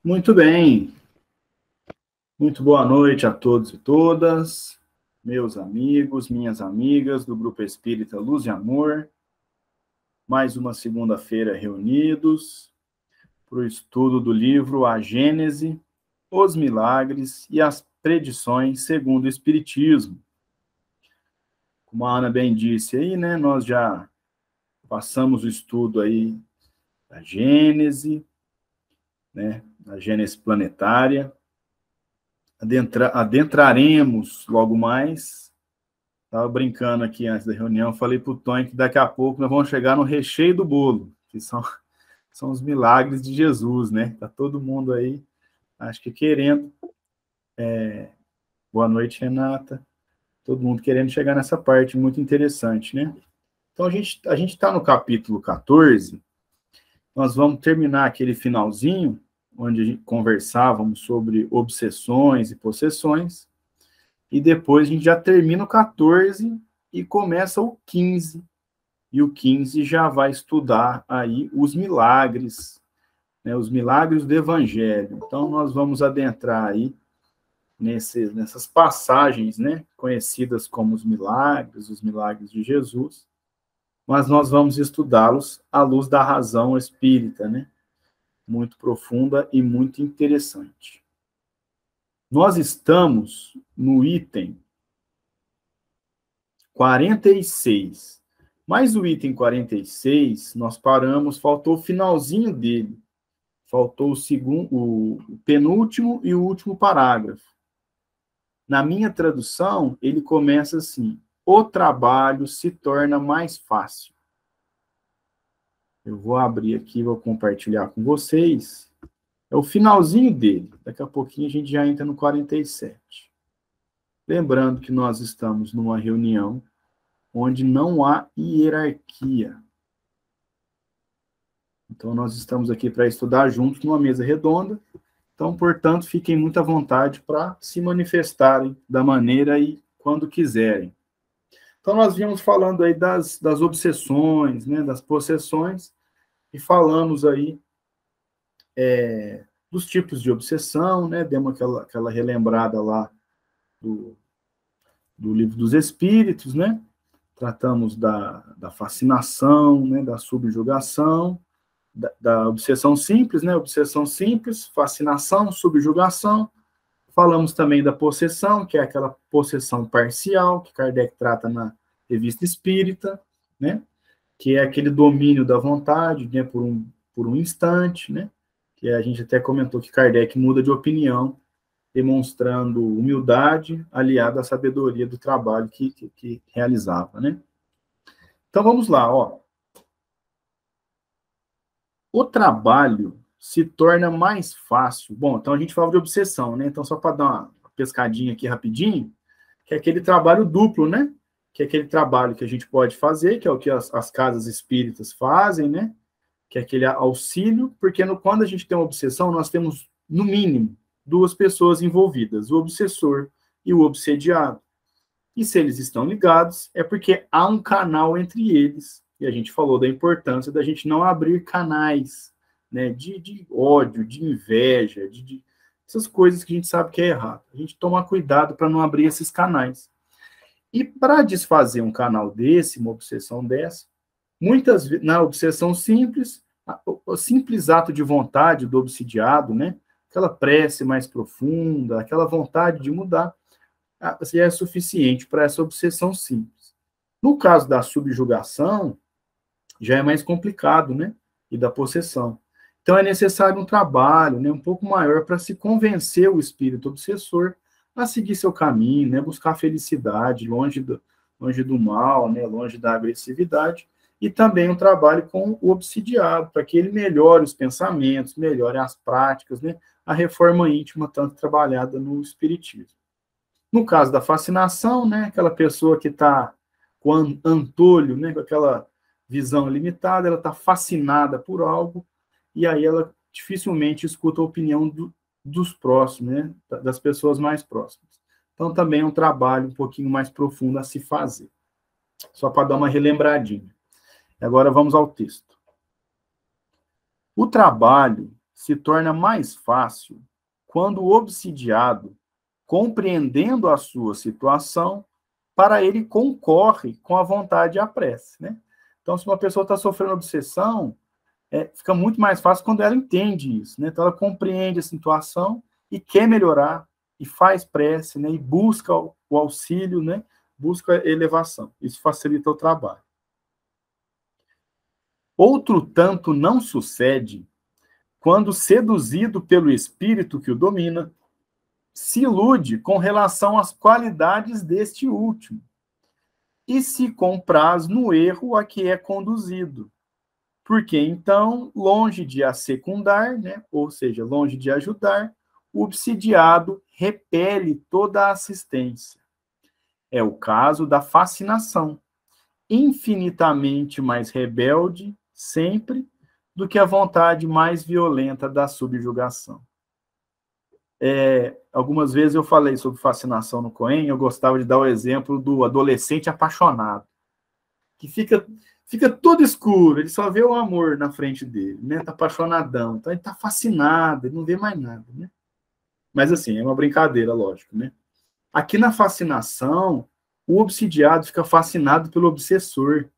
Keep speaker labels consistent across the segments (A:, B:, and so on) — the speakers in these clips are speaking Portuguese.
A: Muito bem. Muito boa noite a todos e todas, meus amigos, minhas amigas do Grupo Espírita Luz e Amor. Mais uma segunda-feira reunidos para o estudo do livro A Gênese, os Milagres e as Predições segundo o Espiritismo. Como a Ana bem disse aí, né, nós já passamos o estudo aí da Gênese, né, da Gênese planetária. Adentraremos logo mais. Estava brincando aqui antes da reunião, falei para o Tony que daqui a pouco nós vamos chegar no recheio do bolo, que são os milagres de Jesus, né? Está todo mundo aí, acho que querendo. Boa noite, Renata. Todo mundo querendo chegar nessa parte muito interessante, né? Então, a gente está no capítulo 14, nós vamos terminar aquele finalzinho, onde a gente conversávamos sobre obsessões e possessões, e depois a gente já termina o 14 e começa o 15. E o 15 já vai estudar aí os milagres, né, os milagres do Evangelho. Então, nós vamos adentrar aí nessas passagens, né, conhecidas como os milagres de Jesus, mas nós vamos estudá-los à luz da razão espírita, né, muito profunda e muito interessante. Nós estamos no item 46. Mas o item 46, nós paramos, faltou o finalzinho dele. Faltou o penúltimo e o último parágrafo. Na minha tradução, ele começa assim: o trabalho se torna mais fácil. Eu vou abrir aqui, vou compartilhar com vocês. É o finalzinho dele. Daqui a pouquinho a gente já entra no 47. Lembrando que nós estamos numa reunião onde não há hierarquia. Então, nós estamos aqui para estudar juntos numa mesa redonda. Então, portanto, fiquem muito à vontade para se manifestarem da maneira e quando quiserem. Então, nós vínhamos falando aí das obsessões, né, das possessões, e falamos aí dos tipos de obsessão, né, demos aquela relembrada lá do Livro dos Espíritos, né, tratamos da fascinação, né, da subjugação, da obsessão simples, né? Obsessão simples, fascinação, subjugação. Falamos também da possessão, que é aquela possessão parcial, que Kardec trata na Revista Espírita, né? Que é aquele domínio da vontade, né? Por um instante, né? Que a gente até comentou que Kardec muda de opinião, demonstrando humildade aliada à sabedoria do trabalho que realizava, né? Então, vamos lá, ó. O trabalho se torna mais fácil. Bom, então a gente fala de obsessão, né? Então, só para dar uma pescadinha aqui rapidinho, que é aquele trabalho duplo, né? Que é aquele trabalho que a gente pode fazer, que é o que as casas espíritas fazem, né? Que é aquele auxílio, porque quando a gente tem uma obsessão, nós temos, no mínimo, duas pessoas envolvidas, o obsessor e o obsediado. E se eles estão ligados, é porque há um canal entre eles. E a gente falou da importância da gente não abrir canais, né, de ódio, de inveja, de essas coisas que a gente sabe que é errado. A gente toma cuidado para não abrir esses canais. E para desfazer um canal desse, uma obsessão dessa, muitas vezes, na obsessão simples, o simples ato de vontade do obsidiado, né, aquela prece mais profunda, aquela vontade de mudar, se é suficiente para essa obsessão simples. No caso da subjugação, já é mais complicado, né? E da possessão. Então, é necessário um trabalho, né, um pouco maior para se convencer o espírito obsessor a seguir seu caminho, né, buscar a felicidade, longe do mal, né, longe da agressividade, e também um trabalho com o obsidiado, para que ele melhore os pensamentos, melhore as práticas, né, a reforma íntima tanto trabalhada no espiritismo. No caso da fascinação, né, aquela pessoa que está com antolho, né, com aquela visão limitada, ela está fascinada por algo, e aí ela dificilmente escuta a opinião dos próximos, né, das pessoas mais próximas. Então, também é um trabalho um pouquinho mais profundo a se fazer. Só para dar uma relembradinha. Agora vamos ao texto. O trabalho se torna mais fácil quando o obsidiado, compreendendo a sua situação, para ele concorre com a vontade e a prece, né? Então, se uma pessoa está sofrendo obsessão, fica muito mais fácil quando ela entende isso, né? Então, ela compreende a situação e quer melhorar, e faz prece, né? E busca o auxílio, né? Busca a elevação. Isso facilita o trabalho. Outro tanto não sucede quando, seduzido pelo espírito que o domina, se ilude com relação às qualidades deste último e se compraz no erro a que é conduzido. Porque, então, longe de assecundar, né, ou seja, longe de ajudar, o obsidiado repele toda a assistência. É o caso da fascinação, infinitamente mais rebelde, sempre, do que a vontade mais violenta da subjugação. Algumas vezes eu falei sobre fascinação no Cohen, eu gostava de dar o exemplo do adolescente apaixonado, que fica todo escuro, ele só vê o amor na frente dele, né? Tá apaixonadão, então ele tá fascinado, ele não vê mais nada, né? Mas assim, é uma brincadeira, lógico, né? Aqui na fascinação, o obsidiado fica fascinado pelo obsessor.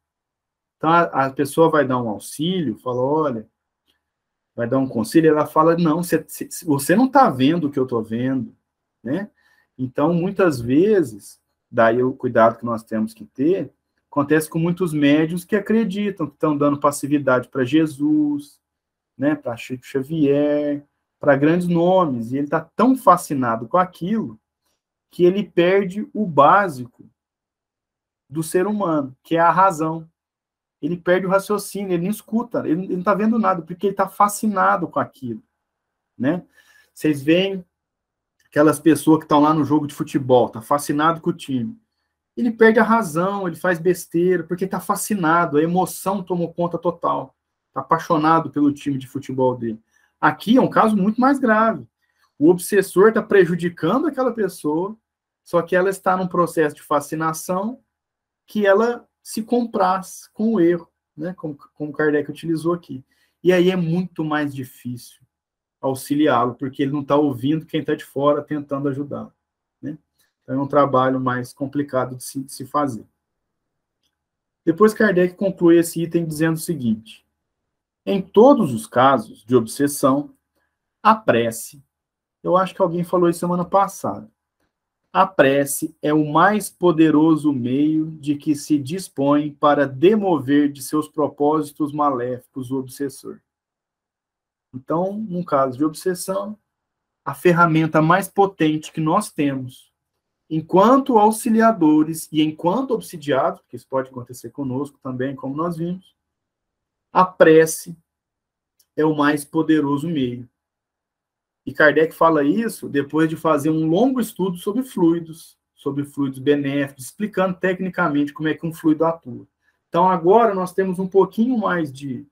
A: Então a pessoa vai dar um auxílio, fala, olha, vai dar um conselho, ela fala, não, você não está vendo o que eu estou vendo, né? Então, muitas vezes, daí o cuidado que nós temos que ter, acontece com muitos médiuns que acreditam, que estão dando passividade para Jesus, né, para Chico Xavier, para grandes nomes, e ele está tão fascinado com aquilo que ele perde o básico do ser humano, que é a razão. Ele perde o raciocínio, ele não escuta, ele não está vendo nada, porque ele está fascinado com aquilo, né? Vocês veem aquelas pessoas que estão lá no jogo de futebol, está fascinado com o time. Ele perde a razão, ele faz besteira, porque está fascinado, a emoção tomou conta total, está apaixonado pelo time de futebol dele. Aqui é um caso muito mais grave. O obsessor está prejudicando aquela pessoa, só que ela está num processo de fascinação que ela se compraz com o erro, né? Como Kardec utilizou aqui. E aí é muito mais difícil auxiliá-lo, porque ele não está ouvindo quem está de fora tentando ajudá-lo, né? Então é um trabalho mais complicado de se fazer. Depois Kardec conclui esse item dizendo o seguinte: em todos os casos de obsessão, a prece, eu acho que alguém falou isso semana passada, a prece é o mais poderoso meio de que se dispõe para demover de seus propósitos maléficos o obsessor. Então, num caso de obsessão, a ferramenta mais potente que nós temos, enquanto auxiliadores e enquanto obsidiados, porque isso pode acontecer conosco também, como nós vimos, a prece é o mais poderoso meio. E Kardec fala isso depois de fazer um longo estudo sobre fluidos benéficos, explicando tecnicamente como é que um fluido atua. Então, agora nós temos um pouquinho mais de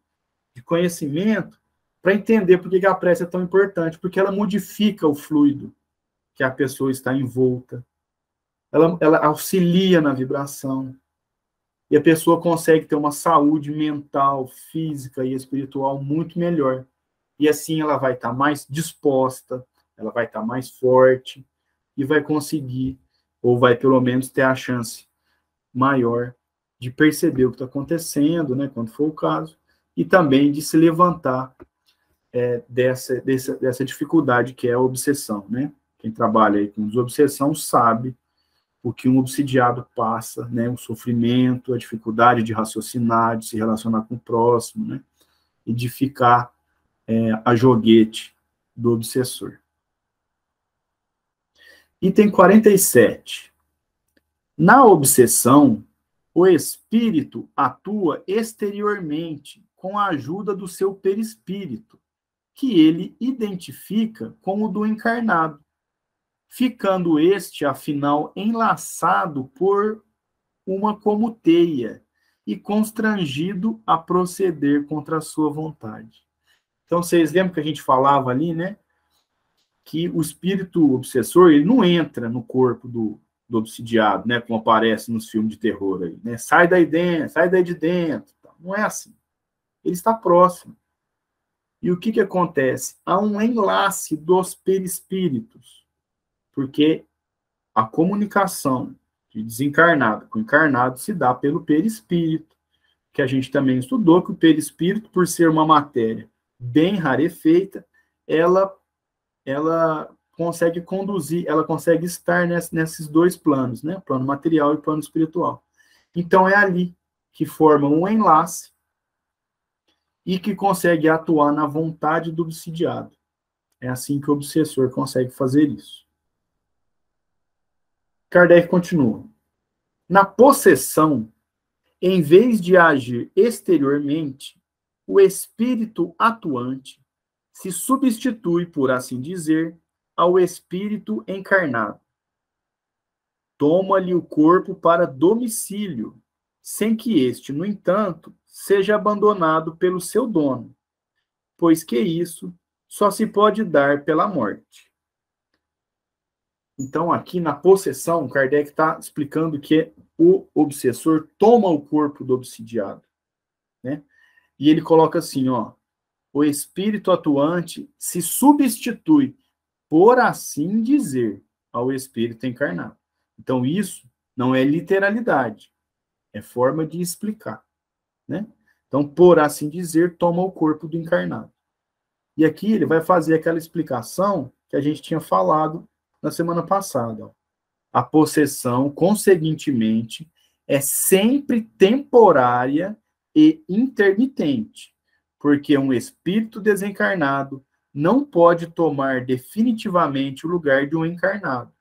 A: conhecimento para entender por que a prece é tão importante, porque ela modifica o fluido que a pessoa está envolta, ela auxilia na vibração, e a pessoa consegue ter uma saúde mental, física e espiritual muito melhor. E assim ela vai estar mais disposta, ela vai estar mais forte e vai conseguir, ou vai pelo menos ter a chance maior de perceber o que está acontecendo, né, quando for o caso, e também de se levantar dessa dificuldade que é a obsessão, né? Quem trabalha aí com desobsessão sabe o que um obsidiado passa, né? O sofrimento, a dificuldade de raciocinar, de se relacionar com o próximo, né? E de ficar a joguete do obsessor. Item 47. Na obsessão, o espírito atua exteriormente com a ajuda do seu perispírito, que ele identifica como o do encarnado, ficando este, afinal, enlaçado por uma como teia e constrangido a proceder contra a sua vontade. Então, vocês lembram que a gente falava ali, né? Que o espírito obsessor, ele não entra no corpo do obsidiado, né? Como aparece nos filmes de terror aí, né? Sai daí dentro, sai daí de dentro. Não é assim. Ele está próximo. E o que acontece? Há um enlace dos perispíritos, porque a comunicação de desencarnado com encarnado se dá pelo perispírito, que a gente também estudou, que o perispírito, por ser uma matéria bem rarefeita, ela consegue conduzir, ela consegue estar nesses dois planos, né? Plano material e plano espiritual. Então, é ali que forma um enlace e que consegue atuar na vontade do obsidiado. É assim que o obsessor consegue fazer isso. Kardec continua. Na possessão, em vez de agir exteriormente, o espírito atuante se substitui, por assim dizer, ao espírito encarnado. Toma-lhe o corpo para domicílio, sem que este, no entanto, seja abandonado pelo seu dono, pois que isso só se pode dar pela morte. Então, aqui na possessão, Kardec está explicando que o obsessor toma o corpo do obsidiado, né? E ele coloca assim, ó, o espírito atuante se substitui, por assim dizer, ao espírito encarnado. Então, isso não é literalidade, é forma de explicar, né? Então, por assim dizer, toma o corpo do encarnado. E aqui ele vai fazer aquela explicação que a gente tinha falado na semana passada. Ó. A possessão, conseguintemente, é sempre temporária e intermitente, porque um espírito desencarnado não pode tomar definitivamente o lugar de um encarnado,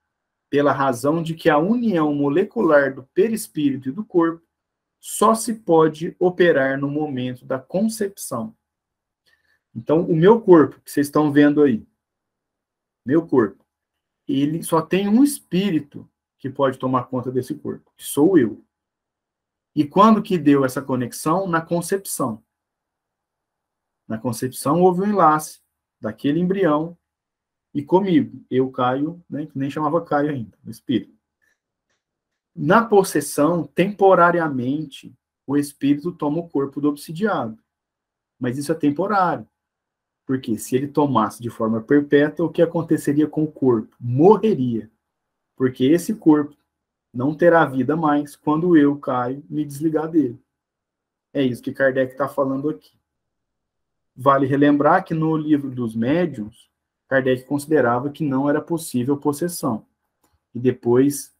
A: pela razão de que a união molecular do perispírito e do corpo só se pode operar no momento da concepção. Então, o meu corpo, que vocês estão vendo aí, meu corpo, ele só tem um espírito que pode tomar conta desse corpo, que sou eu. E quando que deu essa conexão? Na concepção. Na concepção houve um enlace daquele embrião e comigo, eu, Caio, né, que nem chamava Caio ainda, o espírito. Na possessão, temporariamente, o espírito toma o corpo do obsidiado. Mas isso é temporário. Porque se ele tomasse de forma perpétua, o que aconteceria com o corpo? Morreria. Porque esse corpo não terá vida mais quando eu, Caio, me desligar dele. É isso que Kardec está falando aqui. Vale relembrar que no livro dos médiuns, Kardec considerava que não era possível possessão. E depois,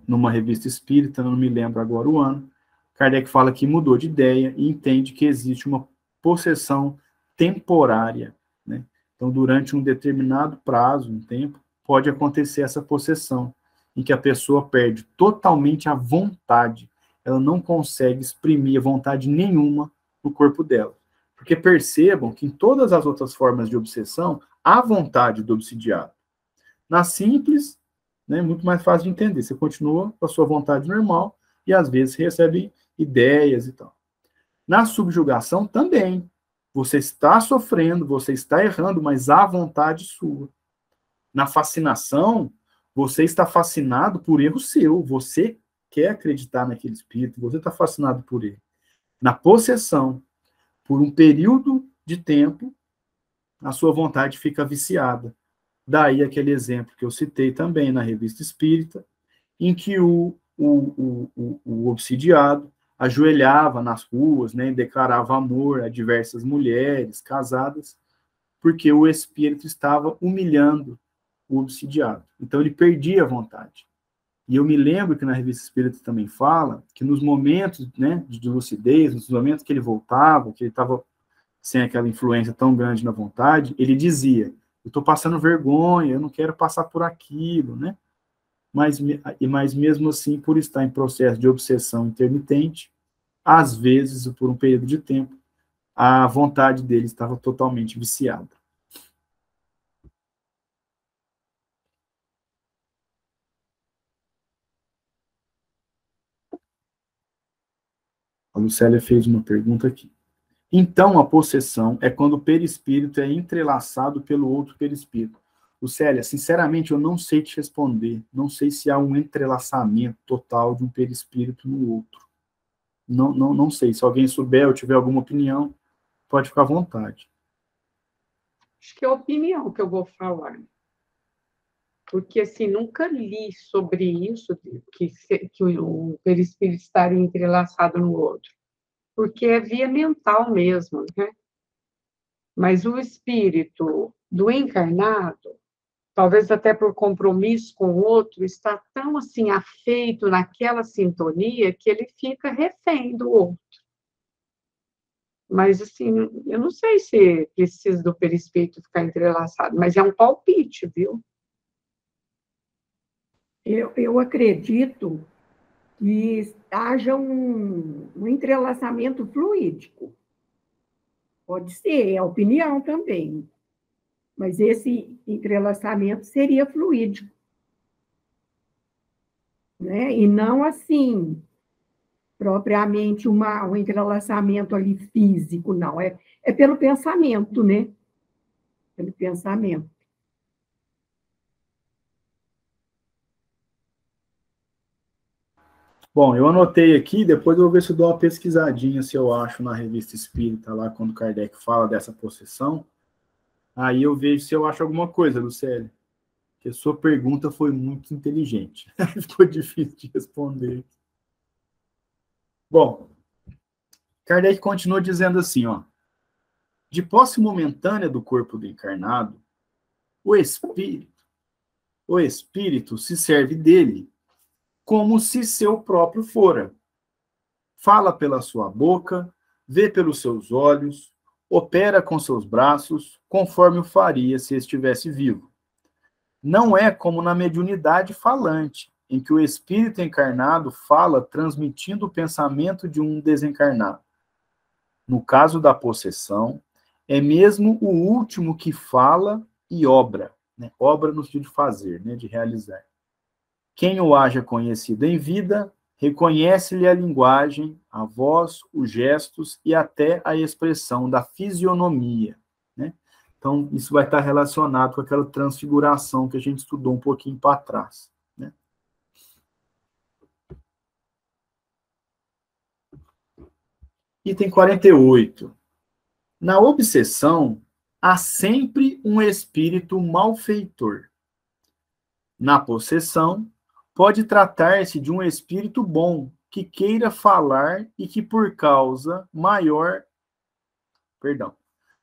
A: numa revista espírita, não me lembro agora o ano, Kardec fala que mudou de ideia e entende que existe uma possessão temporária, né? Então, durante um determinado prazo, um tempo, pode acontecer essa possessão, em que a pessoa perde totalmente a vontade, ela não consegue exprimir vontade nenhuma no corpo dela. Porque percebam que em todas as outras formas de obsessão, há vontade do obsidiado. Na simples, né, muito mais fácil de entender. Você continua com a sua vontade normal e às vezes recebe ideias e tal. Na subjugação também. Você está sofrendo, você está errando, mas há vontade sua. Na fascinação, você está fascinado por erro seu. Você quer acreditar naquele espírito, você está fascinado por ele. Na possessão, por um período de tempo, a sua vontade fica viciada. Daí aquele exemplo que eu citei também na Revista Espírita, em que o obsidiado ajoelhava nas ruas, né, e declarava amor a diversas mulheres casadas, porque o espírito estava humilhando o obsidiado. Então ele perdia a vontade. E eu me lembro que na Revista Espírita também fala que nos momentos, né, de lucidez, nos momentos que ele voltava, que ele estava sem aquela influência tão grande na vontade, ele dizia: eu estou passando vergonha, eu não quero passar por aquilo, né? Mas mesmo assim, por estar em processo de obsessão intermitente, às vezes, por um período de tempo, a vontade dele estava totalmente viciada. A Lucélia fez uma pergunta aqui. Então, a possessão é quando o perispírito é entrelaçado pelo outro perispírito. Lucélia, sinceramente, eu não sei te responder. Não sei se há um entrelaçamento total de um perispírito no outro. Não sei. Se alguém souber ou tiver alguma opinião, pode ficar à vontade.
B: Acho que é a opinião que eu vou falar. Porque, assim, nunca li sobre isso, que o perispírito estaria entrelaçado no outro. Porque é via mental mesmo, né? Mas o espírito do encarnado, talvez até por compromisso com o outro, está tão, assim, afeito naquela sintonia que ele fica refém do outro. Mas, assim, eu não sei se precisa do perispírito ficar entrelaçado, mas é um palpite, viu?
C: Eu acredito que haja um entrelaçamento fluídico. Pode ser, é a opinião também. Mas esse entrelaçamento seria fluídico, né? E não assim, propriamente um entrelaçamento ali físico, não. É pelo pensamento, né? Pelo pensamento.
A: Bom, eu anotei aqui, depois eu vou ver se eu dou uma pesquisadinha, se eu acho na Revista Espírita, lá quando Kardec fala dessa possessão. Aí eu vejo se eu acho alguma coisa, Lucélia. Porque a sua pergunta foi muito inteligente. Ficou difícil de responder. Bom, Kardec continua dizendo assim, ó. De posse momentânea do corpo do encarnado, o espírito se serve dele como se seu próprio fora. Fala pela sua boca, vê pelos seus olhos, opera com seus braços, conforme o faria se estivesse vivo. Não é como na mediunidade falante, em que o espírito encarnado fala transmitindo o pensamento de um desencarnado. No caso da possessão, é mesmo o último que fala e obra, né? Obra no sentido de fazer, né? De realizar. Quem o haja conhecido em vida, reconhece-lhe a linguagem, a voz, os gestos e até a expressão da fisionomia, né? Então, isso vai estar relacionado com aquela transfiguração que a gente estudou um pouquinho para trás, né? Item 48. Na obsessão, há sempre um espírito malfeitor. Na possessão, pode tratar-se de um espírito bom que queira falar e que por causa maior, perdão.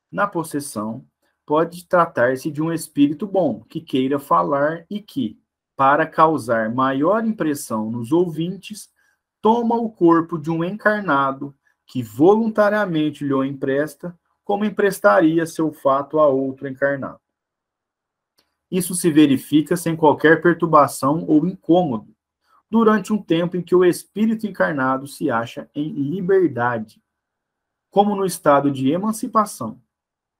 A: Na possessão, pode tratar-se de um espírito bom que queira falar e que, para causar maior impressão nos ouvintes, toma o corpo de um encarnado que voluntariamente lhe o empresta, como emprestaria seu fato a outro encarnado. Isso se verifica sem qualquer perturbação ou incômodo, durante um tempo em que o espírito encarnado se acha em liberdade, como no estado de emancipação,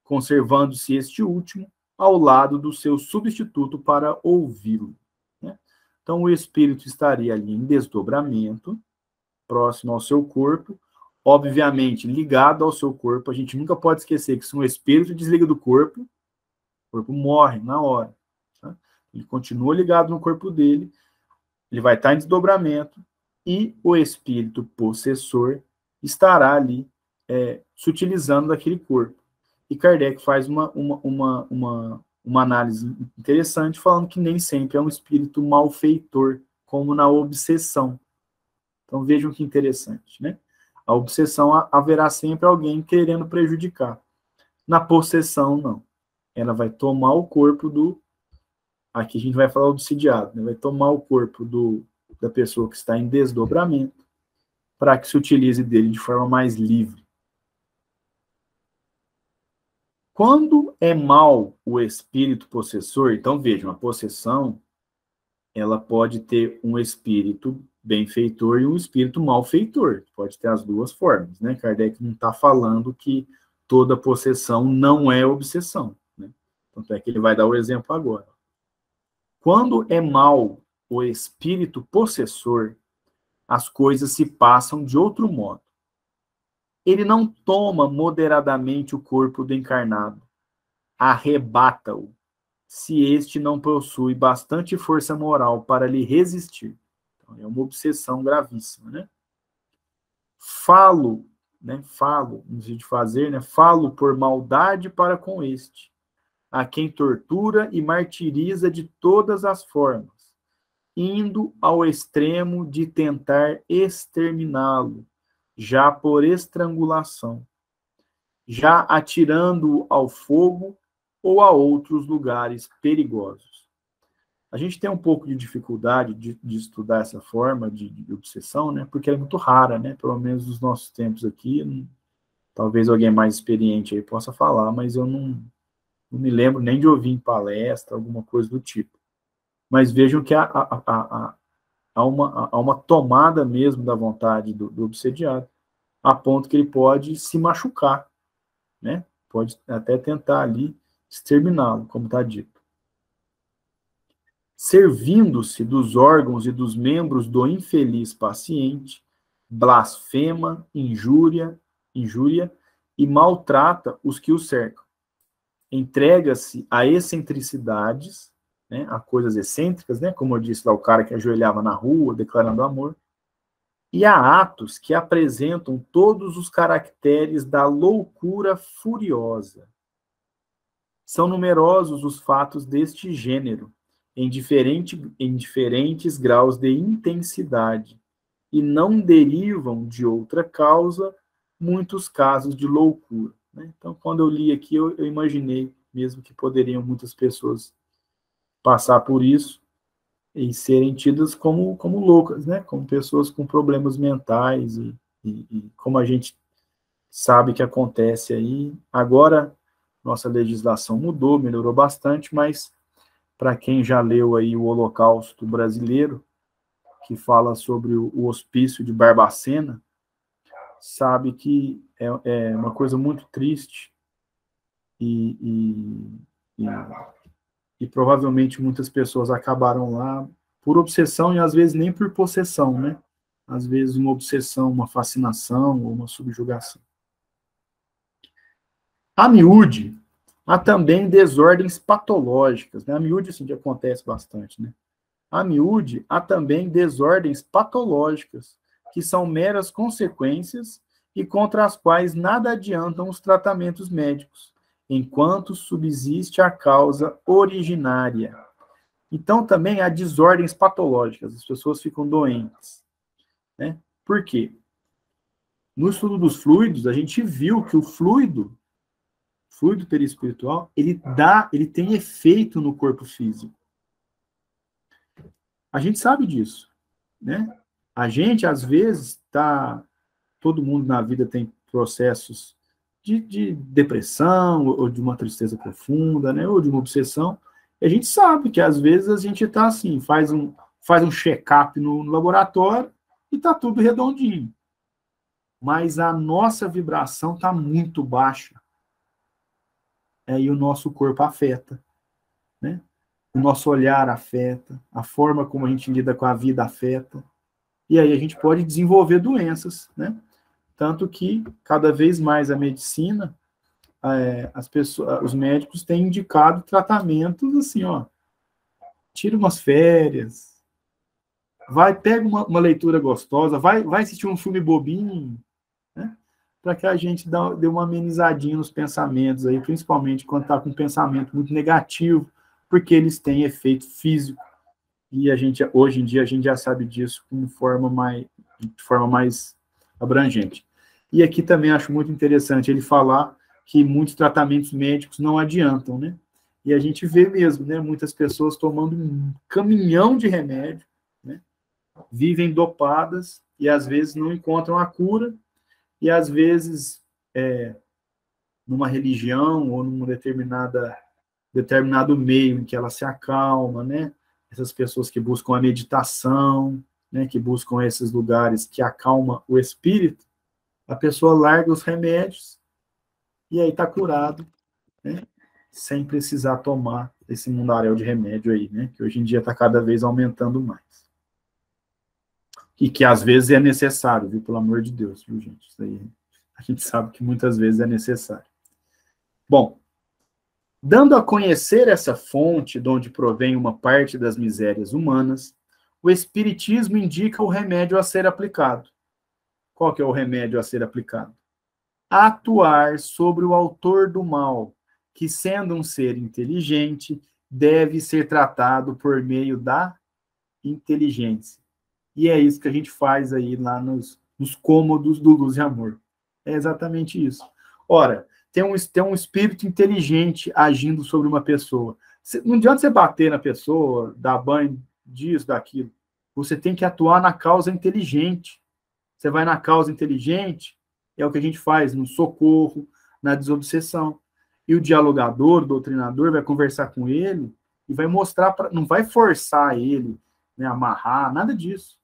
A: conservando-se este último ao lado do seu substituto para ouvi-lo, né? Então, o espírito estaria ali em desdobramento, próximo ao seu corpo, obviamente ligado ao seu corpo. A gente nunca pode esquecer que se um espírito desliga do corpo, o corpo morre na hora. Tá? Ele continua ligado no corpo dele, ele vai estar em desdobramento e o espírito possessor estará ali se utilizando daquele corpo. E Kardec faz uma análise interessante, falando que nem sempre é um espírito malfeitor, como na obsessão. Então vejam que interessante, né? A obsessão haverá sempre alguém querendo prejudicar. Na possessão, não. Ela vai tomar o corpo do... Aqui a gente vai falar obsidiado, né? Vai tomar o corpo da pessoa que está em desdobramento para que se utilize dele de forma mais livre. Quando é mal o espírito possessor, então vejam, a possessão, ela pode ter um espírito benfeitor e um espírito malfeitor. Pode ter as duas formas, né? Kardec não está falando que toda possessão não é obsessão, né? Tanto é que ele vai dar o exemplo agora. Quando é mal o espírito possessor, as coisas se passam de outro modo. Ele não toma moderadamente o corpo do encarnado, arrebata-o, se este não possui bastante força moral para lhe resistir. Então, é uma obsessão gravíssima, né? Falo, no sentido de fazer, né? Falo por maldade para com este. a quem tortura e martiriza de todas as formas, indo ao extremo de tentar exterminá-lo, já por estrangulação, já atirando-o ao fogo ou a outros lugares perigosos. A gente tem um pouco de dificuldade de estudar essa forma de obsessão, né? Porque ela é muito rara, né? Pelo menos nos nossos tempos aqui. Talvez alguém mais experiente aí possa falar, mas eu não me lembro nem de ouvir em palestra, alguma coisa do tipo. Mas vejam que há uma tomada mesmo da vontade do obsediado, a ponto que ele pode se machucar, né? Pode até tentar ali exterminá-lo, como está dito. Servindo-se dos órgãos e dos membros do infeliz paciente, blasfema, injúria e maltrata os que o cercam. Entrega-se a excentricidades, né, a coisas excêntricas, né, como eu disse lá, o cara que ajoelhava na rua declarando amor, e a atos que apresentam todos os caracteres da loucura furiosa. São numerosos os fatos deste gênero, em diferentes graus de intensidade, e não derivam de outra causa muitos casos de loucura. Né? Então, quando eu li aqui, eu imaginei mesmo que poderiam muitas pessoas passar por isso e serem tidas como loucas, né? Como pessoas com problemas mentais, e como a gente sabe que acontece aí. Agora, nossa legislação mudou, melhorou bastante, mas para quem já leu aí o Holocausto Brasileiro, que fala sobre o hospício de Barbacena, sabe que é uma coisa muito triste e provavelmente muitas pessoas acabaram lá por obsessão e às vezes nem por possessão, né? Às vezes uma obsessão, uma fascinação ou uma subjugação. A miúde, há também desordens patológicas, né? A miúde, assim, que acontece bastante, né? A miúde, há também desordens patológicas, que são meras consequências e contra as quais nada adiantam os tratamentos médicos, enquanto subsiste a causa originária. Então, também há desordens patológicas, as pessoas ficam doentes. Né? Por quê? No estudo dos fluidos, a gente viu que o fluido perispiritual, ele tem efeito no corpo físico. A gente sabe disso, né? A gente, às vezes, todo mundo na vida tem processos de depressão, ou de uma tristeza profunda, né? Ou de uma obsessão. E a gente sabe que, às vezes, a gente está assim, faz um check-up no laboratório e está tudo redondinho. Mas a nossa vibração está muito baixa. E o nosso corpo afeta, né? O nosso olhar afeta, a forma como a gente lida com a vida afeta, e aí a gente pode desenvolver doenças, né? Tanto que, cada vez mais a medicina, os médicos têm indicado tratamentos assim, ó, tira umas férias, pega uma leitura gostosa, vai assistir um filme bobinho, né? Para que a gente dê uma amenizadinha nos pensamentos aí, principalmente quando está com um pensamento muito negativo, porque eles têm efeito físico, e hoje em dia a gente já sabe disso de forma mais abrangente. E aqui também acho muito interessante ele falar que muitos tratamentos médicos não adiantam, né? E a gente vê mesmo, né? Muitas pessoas tomando um caminhão de remédio, né? Vivem dopadas e às vezes não encontram a cura, e às vezes numa religião ou num determinado meio em que ela se acalma, né? Essas pessoas que buscam a meditação, né? Que buscam esses lugares que acalmam o espírito, a pessoa larga os remédios e aí está curado, né? Sem precisar tomar esse mundaréu de remédio aí, né? Que hoje em dia está cada vez aumentando mais. E que às vezes é necessário, viu? Pelo amor de Deus, viu, gente? Isso aí a gente sabe que muitas vezes é necessário. Bom, dando a conhecer essa fonte de onde provém uma parte das misérias humanas, o Espiritismo indica o remédio a ser aplicado. Qual que é o remédio a ser aplicado? Atuar sobre o autor do mal, que, sendo um ser inteligente, deve ser tratado por meio da inteligência. E é isso que a gente faz aí lá nos cômodos do Luz e Amor. É exatamente isso. Ora, tem um espírito inteligente agindo sobre uma pessoa. Não adianta você bater na pessoa, dar banho disso, daquilo. Você tem que atuar na causa inteligente. Você vai na causa inteligente, é o que a gente faz no socorro, na desobsessão. E o dialogador, o doutrinador, vai conversar com ele e vai mostrar, não vai forçar ele, né, amarrar, nada disso.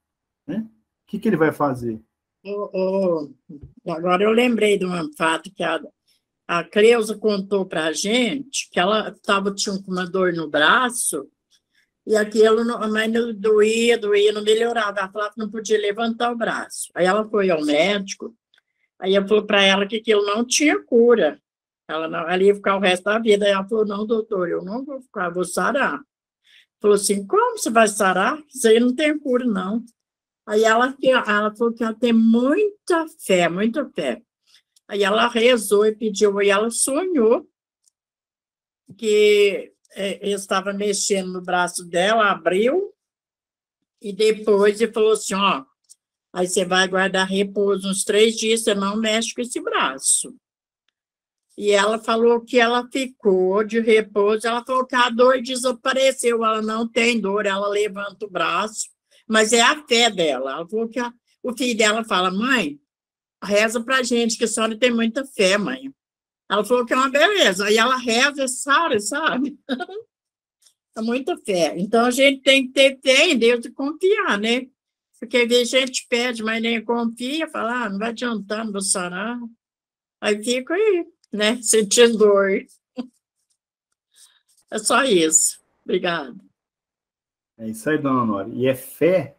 A: Né? O que ele vai fazer?
D: Agora eu lembrei de um fato que a Cleusa contou para a gente, que ela tinha uma dor no braço, e aquilo, mas doía, não melhorava. Ela falava que não podia levantar o braço. Aí ela foi ao médico, aí eu falou para ela que aquilo não tinha cura. Ela ia ficar o resto da vida. Aí ela falou, não, doutor, eu não vou ficar, vou sarar. Falou assim, como você vai sarar? Isso aí não tem cura, não. Aí ela falou que ela tem muita fé, muita fé. Aí ela rezou e pediu, e ela sonhou que ele estava mexendo no braço dela, abriu, e depois ele falou assim, ó, aí você vai guardar repouso uns 3 dias, você não mexe com esse braço. E ela falou que ela ficou de repouso, ela falou que a dor desapareceu, ela não tem dor, ela levanta o braço, mas é a fé dela. Ela falou que o filho dela fala, mãe, reza pra gente, que a senhora tem muita fé, mãe. Ela falou que é uma beleza. Aí ela reza, sabe? É muita fé. Então, a gente tem que ter fé em Deus e confiar, né? Porque às vezes a gente pede, mas nem confia, fala, não vai adiantar, não vou sarar. Aí fica aí, né? Sentindo dor. É só isso. Obrigada.
A: É isso aí, dona Honória. E é fé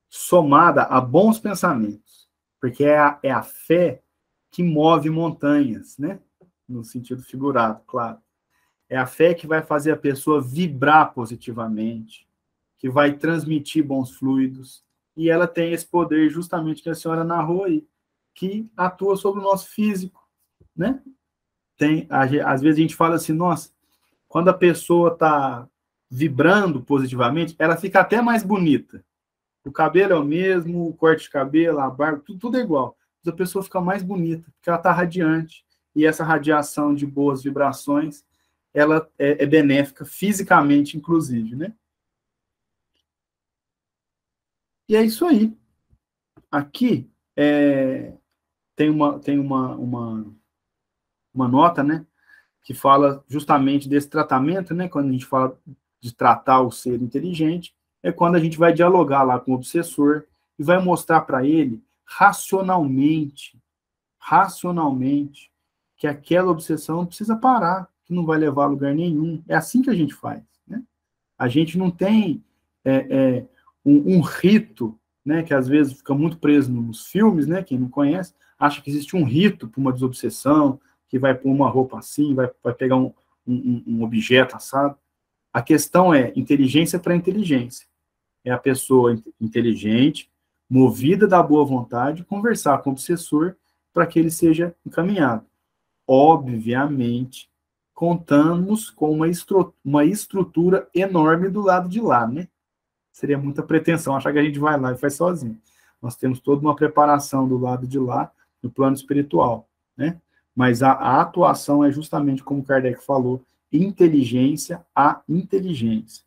A: somada a bons pensamentos. Porque é a fé que move montanhas, né? No sentido figurado, claro. É a fé que vai fazer a pessoa vibrar positivamente, que vai transmitir bons fluidos, e ela tem esse poder justamente que a senhora narrou aí, que atua sobre o nosso físico, né? Às vezes a gente fala assim, nossa, quando a pessoa está vibrando positivamente, ela fica até mais bonita. O cabelo é o mesmo, o corte de cabelo, a barba, tudo é igual. Mas a pessoa fica mais bonita, porque ela está radiante. E essa radiação de boas vibrações, ela é benéfica fisicamente, inclusive, né? E é isso aí. Aqui tem uma nota, né, que fala justamente desse tratamento, né, quando a gente fala de tratar o ser inteligente, é quando a gente vai dialogar lá com o obsessor e vai mostrar para ele racionalmente, que aquela obsessão não precisa parar, que não vai levar a lugar nenhum. É assim que a gente faz, né? A gente não tem um rito, né, que às vezes fica muito preso nos filmes, né, quem não conhece, acha que existe um rito para uma desobsessão, que vai pôr uma roupa assim, vai pegar um objeto assado. A questão é inteligência para inteligência. É a pessoa inteligente, movida da boa vontade, conversar com o obsessor para que ele seja encaminhado. Obviamente, contamos com uma estrutura enorme do lado de lá, né? Seria muita pretensão achar que a gente vai lá e faz sozinho. Nós temos toda uma preparação do lado de lá, no plano espiritual, né? Mas a atuação é justamente como Kardec falou, inteligência a inteligência.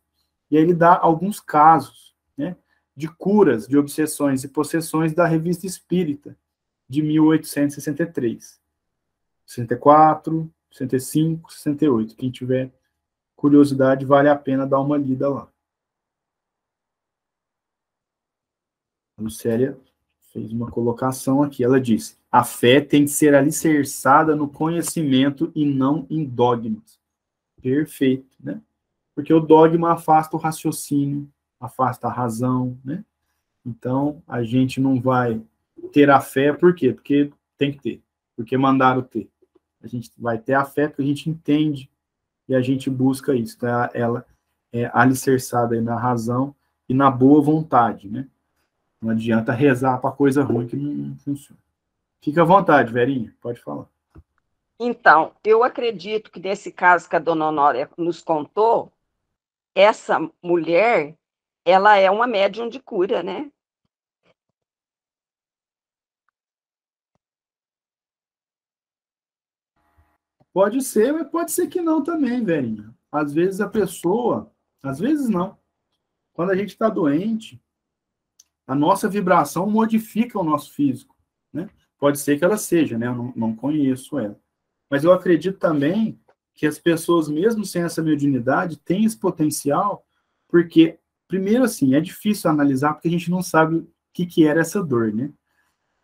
A: E aí ele dá alguns casos, né, de curas de obsessões e possessões da Revista Espírita, de 1863. 64, 65, 68. Quem tiver curiosidade, vale a pena dar uma lida lá. A Lucélia fez uma colocação aqui. Ela disse, a fé tem que ser alicerçada no conhecimento e não em dogmas. Perfeito, né? Porque o dogma afasta o raciocínio, afasta a razão, né? Então, a gente não vai ter a fé, por quê? Porque tem que ter, porque mandaram ter. A gente vai ter a fé porque a gente entende e a gente busca isso. Então, ela é alicerçada aí na razão e na boa vontade, né? Não adianta rezar para coisa ruim que não funciona. Fica à vontade, Verinha, pode falar.
E: Então, eu acredito que nesse caso que a dona Honória nos contou, essa mulher, ela é uma médium de cura, né?
A: Pode ser, mas pode ser que não também, velhinha. Às vezes a pessoa, às vezes não. Quando a gente está doente, a nossa vibração modifica o nosso físico, né? Pode ser que ela seja, né? Eu não conheço ela. Mas eu acredito também que as pessoas, mesmo sem essa mediunidade, têm esse potencial, porque, primeiro, assim, é difícil analisar, porque a gente não sabe o que era essa dor, né?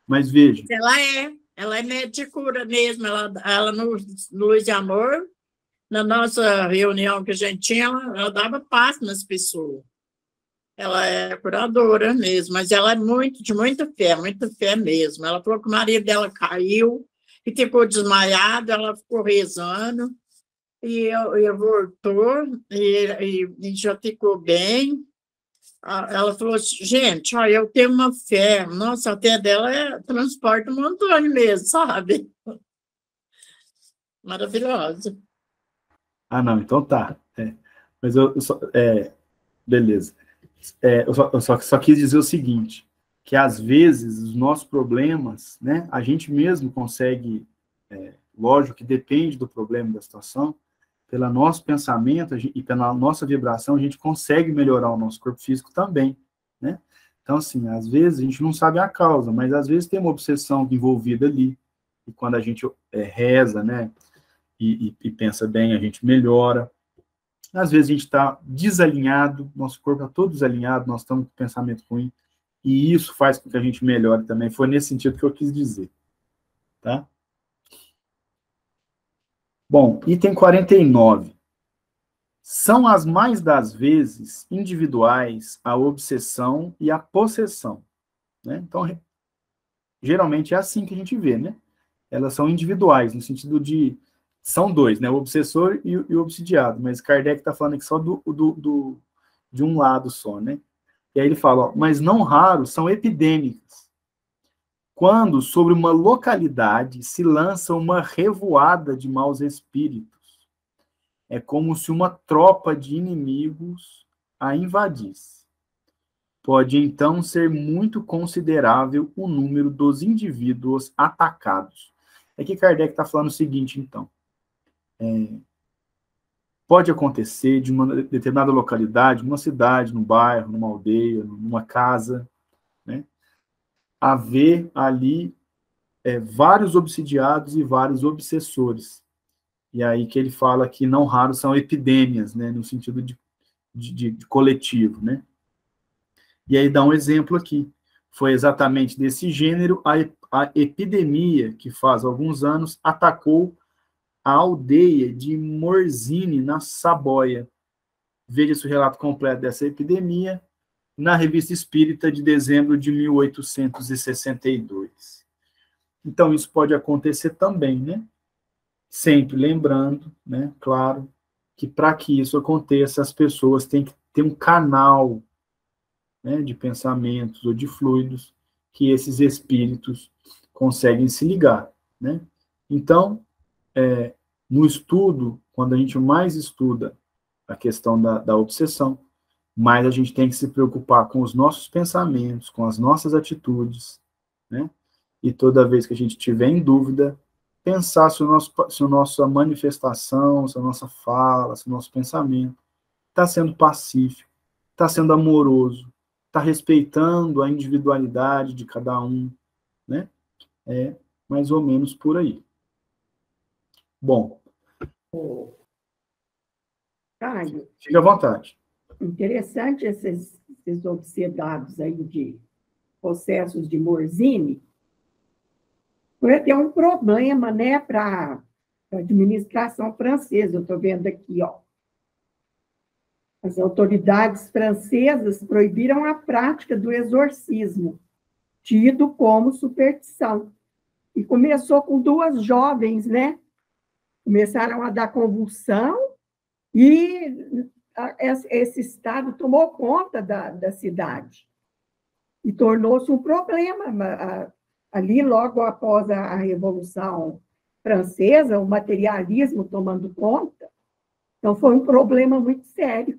A: Mas veja.
D: Ela é médica de cura mesmo. Ela no Luz de Amor, na nossa reunião que a gente tinha, ela dava paz nas pessoas. Ela é curadora mesmo, mas ela é de muita fé mesmo. Ela falou que o marido dela caiu e ficou desmaiado, ela ficou rezando, e voltou, e já ficou bem. Ela falou assim, gente, ó, eu tenho uma fé, nossa, a fé dela transporta um montão mesmo, sabe? Maravilhosa.
A: Ah, não, então tá. Mas beleza. Eu só quis dizer o seguinte, que às vezes os nossos problemas, né, a gente mesmo consegue, lógico que depende do problema, da situação, pelo nosso pensamento e pela nossa vibração, a gente consegue melhorar o nosso corpo físico também, né? Então, assim, às vezes a gente não sabe a causa, mas às vezes tem uma obsessão envolvida ali, e quando a gente reza, né, e pensa bem, a gente melhora. Às vezes a gente está desalinhado, nosso corpo está todo desalinhado, nós estamos com pensamento ruim, e isso faz com que a gente melhore também. Foi nesse sentido que eu quis dizer. Tá? Bom, item 49. São as mais das vezes individuais a obsessão e a possessão. Né? Então, geralmente é assim que a gente vê, né? Elas são individuais, no sentido de... São dois, né? O obsessor e o obsidiado, mas Kardec está falando aqui só de um lado só, né? E aí ele fala, ó, mas não raro são epidêmicas, quando sobre uma localidade se lança uma revoada de maus espíritos. É como se uma tropa de inimigos a invadisse. Pode então ser muito considerável o número dos indivíduos atacados. É que Kardec está falando o seguinte, então. Pode acontecer de uma determinada localidade, numa cidade, num bairro, numa aldeia, numa casa, né, haver ali vários obsidiados e vários obsessores. E aí que ele fala que não raro são epidêmias, né, no sentido de coletivo, né. E aí dá um exemplo aqui. Foi exatamente desse gênero a epidemia que faz alguns anos atacou a aldeia de Morzine, na Saboia. Veja-se o relato completo dessa epidemia na Revista Espírita de dezembro de 1862. Então, isso pode acontecer também, né? Sempre lembrando, né, claro, que para que isso aconteça, as pessoas têm que ter um canal, né, de pensamentos ou de fluidos que esses espíritos conseguem se ligar, né? Então, no estudo, quando a gente mais estuda a questão da obsessão, mais a gente tem que se preocupar com os nossos pensamentos, com as nossas atitudes, né? E toda vez que a gente tiver em dúvida, pensar se a nossa manifestação, se a nossa fala, se o nosso pensamento está sendo pacífico, está sendo amoroso, está respeitando a individualidade de cada um, né? É mais ou menos por aí. Bom,
C: Caio,
A: fique à vontade.
C: interessante esses obsedados aí de processos de Morzine. Vai ter um problema, né, para a administração francesa. Eu estou vendo aqui, ó. As autoridades francesas proibiram a prática do exorcismo, tido como superstição. E começou com duas jovens, né? Começaram a dar convulsão e esse estado tomou conta da cidade. E tornou-se um problema ali logo após a Revolução francesa, o materialismo tomando conta. Então, foi um problema muito sério.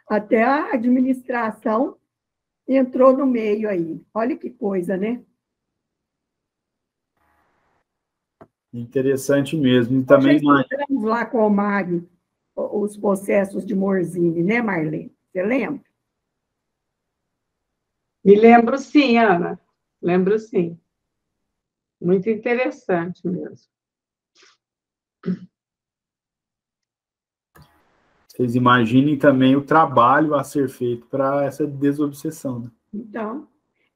C: Até a administração entrou no meio aí. Olha que coisa, né?
A: Interessante mesmo. E também
C: nós estudamos lá com o Mário os processos de Morzine, né, Marlene? Você lembra?
B: Me lembro sim, Ana. Lembro sim. Muito interessante mesmo.
A: Vocês imaginem também o trabalho a ser feito para essa desobsessão, né?
C: Então,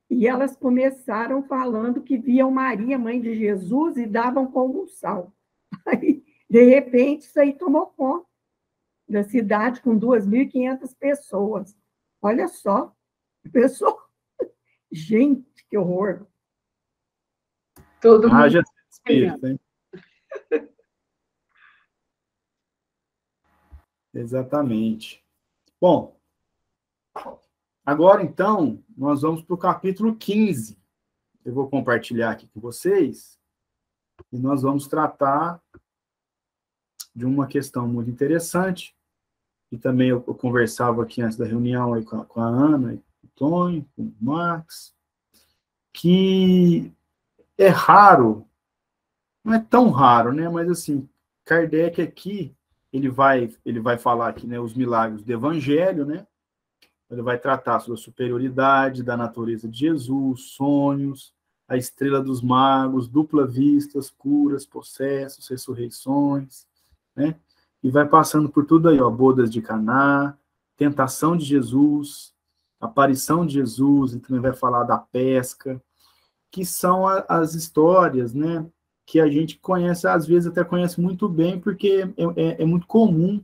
C: e elas começaram falando que viam Maria, mãe de Jesus, e davam convulsão. Aí, de repente, isso aí tomou conta da cidade com 2.500 pessoas. Olha só, pessoa... Gente, que horror!
B: Todo mundo...
A: Já espírito, hein? Exatamente. Bom, agora, então, nós vamos para o capítulo 15. Eu vou compartilhar aqui com vocês e nós vamos tratar de uma questão muito interessante, e também eu conversava aqui antes da reunião aí com a Ana, com o Tony, com o Max, que é raro, não é tão raro, né? Mas, assim, Kardec aqui, ele vai falar aqui, né, os milagres do Evangelho, né? Ele vai tratar sobre a superioridade da natureza de Jesus, sonhos, a estrela dos magos, dupla vistas, curas, processos, ressurreições, né? E vai passando por tudo aí, ó, bodas de Caná, tentação de Jesus, aparição de Jesus, e também vai falar da pesca, que são as histórias, né, que a gente conhece, às vezes até conhece muito bem, porque é muito comum,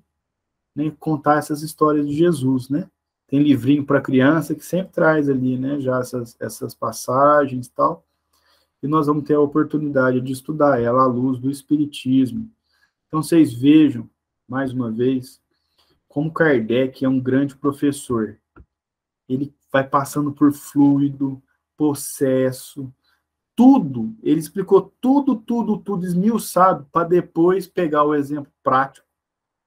A: né, contar essas histórias de Jesus, né? Tem livrinho para criança que sempre traz ali, né, já essas passagens e tal, e nós vamos ter a oportunidade de estudar ela à luz do Espiritismo. Então, vocês vejam, mais uma vez, como Kardec é um grande professor. Ele vai passando por fluido, processo, tudo, ele explicou tudo esmiuçado, para depois pegar o exemplo prático,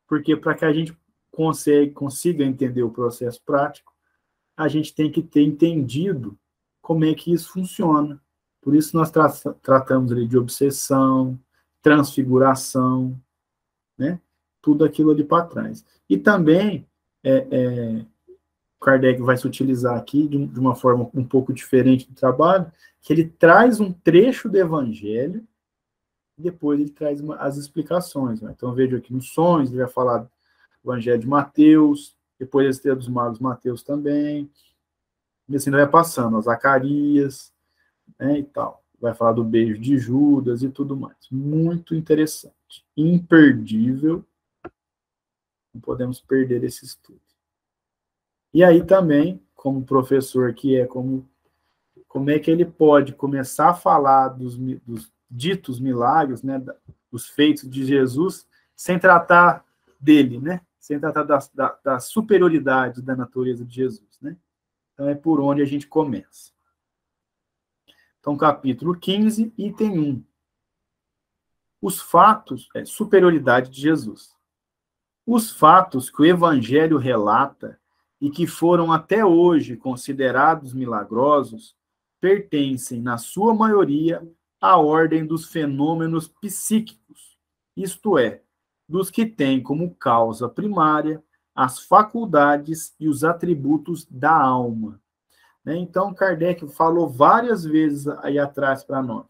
A: porque para que a gente consiga entender o processo prático, a gente tem que ter entendido como é que isso funciona. Por isso nós tratamos ali de obsessão, transfiguração, né? Tudo aquilo ali para trás. E também, Kardec vai se utilizar aqui de uma forma um pouco diferente do trabalho, que ele traz um trecho do Evangelho, e depois ele traz as explicações, né? Então, vejo aqui nos sonhos, ele vai falar do Evangelho de Mateus, depois a Estrela dos Magos, Mateus também, e assim vai passando, Zacarias, né, e tal. Vai falar do beijo de Judas e tudo mais. Muito interessante. Imperdível. Não podemos perder esse estudo. E aí também, como professor que é, como é que ele pode começar a falar dos ditos milagres, né, dos feitos de Jesus, sem tratar dele, né? Sem tratar da superioridade da natureza de Jesus, né? Então, é por onde a gente começa. Então, capítulo 15, item 1. Os fatos, superioridade de Jesus. Os fatos que o Evangelho relata e que foram até hoje considerados milagrosos pertencem, na sua maioria, à ordem dos fenômenos psíquicos, isto é, dos que têm como causa primária as faculdades e os atributos da alma. Então, Kardec falou várias vezes aí atrás para nós.